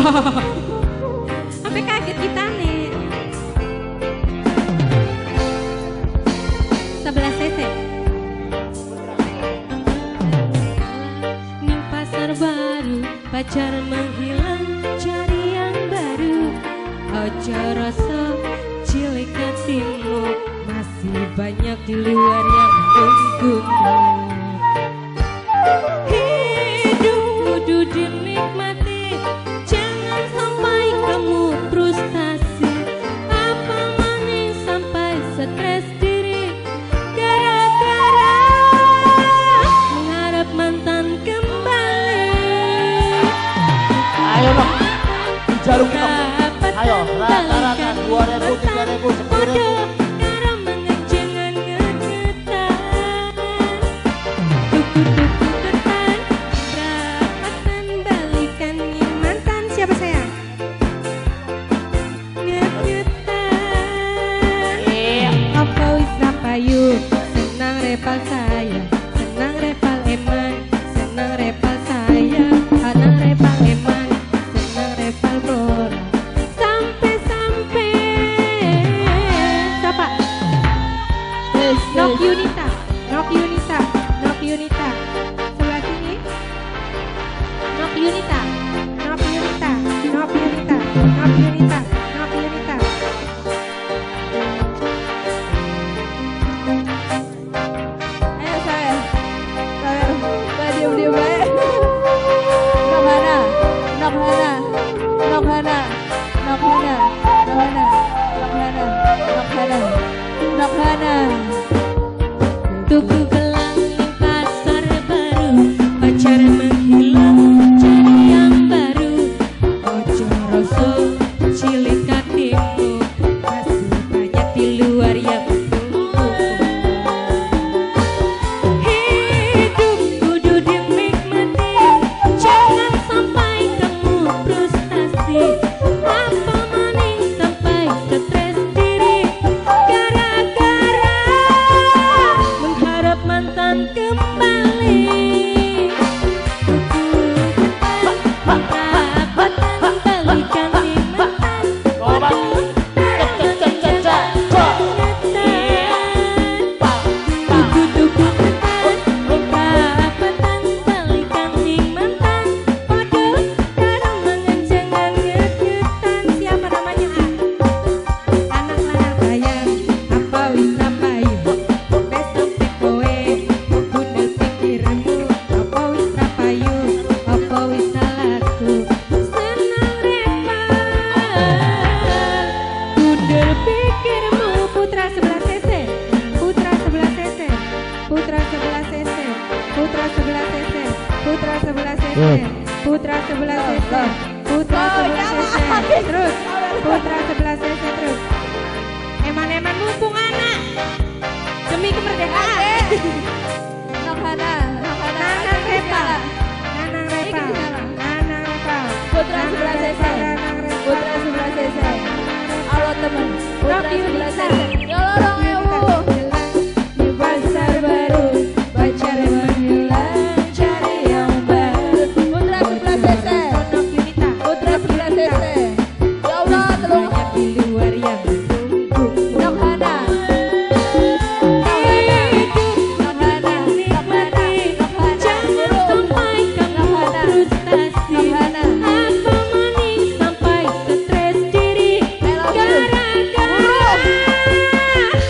Sampai kaget kita nih. 11 cc. Ning pasar baru, pacar menghilang, cari yang baru. Ojo rasa cilik hatimu, masih banyak di luar yang menunggumu. Hidup kudu dinikmati, jangan sampai kamu frustasi. Apa maning sampai stres diri, gara-gara mengharap mantan kembali. Ayo dong, dijarukin dong. Ayo, rata-rata 2.000, 3.000, 10.000. Senang repal saya, senang repal eman, senang repal saya, senang repal eman, senang repal bora. Sampai-sampai siapa? Nok Yunita, Nok Yunita, Nok Yunita. Sebelah sini. Nok Yunita, Nok Yunita, Nok Yunita, Nok Yunita, Nok Yunita. Tuku gelang di pasar baru, pacar menghilang, cari yang baru. Ojo rasa cilik hatimu, masih banyak di luar yang menunggumu. Hidup kudu dinikmati, jangan sampai kamu frustasi. Apa maning sampai stres diri, gara-gara mengharap mantan kembali. Rapatan balikan nih mantan, tuku rapatan balikan nih mantan, podo karang mengencengan ngegetan. Siapa namanya? Anak lanang sayang, apa wis rapayu, besok kowe bundel pikirmu, apa wis rapayu, apa wis salahku. Senang repal, bundel pikirmu. Putra 11 cc, Putra 11 cc, Putra 11 cc, Putra 11 cc, Putra 11 cc, Putra 11 cc, Putra 11 cc, terus Putra 11 cc terus. Eman-eman mumpung anak demi kemerdekaan. Nohana, Nanang Repal, Nanang Repal, Nanang Repal, Putra 11 cc, Putra 11 cc. Halo teman, Putra 11 cc. Ya lorong ewu. Di pasar baru, pacar menghilang, cari yang baru. Putra 11 cc, Nok Yunita, Putra 11 cc. Ya Allah, tolong. banyak di luar yang menunggu. Nohana, Jangan sampai kamu frustasi. Apa maning sampai stres diri, gara-gara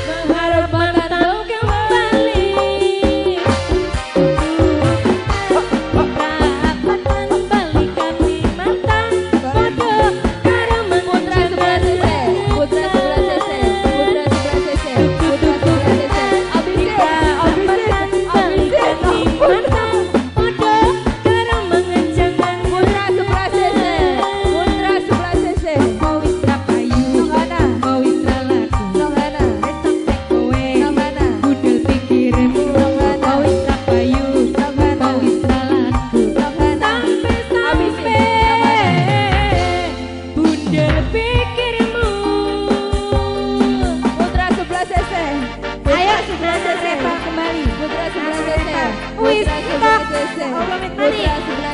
mengharap mantan kembali. Rapatan balikan nih mantan, podo karang Putra 11 cc, Putra 11 cc, Putra 11 cc, Putra 11 cc. Putra 11 cc, Putra 11 cc. Nohana, Nohana, Nohana. Putra 11 cc. Ayo, Putra 11 cc. Putra 11 cc. Wis, Putra 11 cc. stop. Putra 11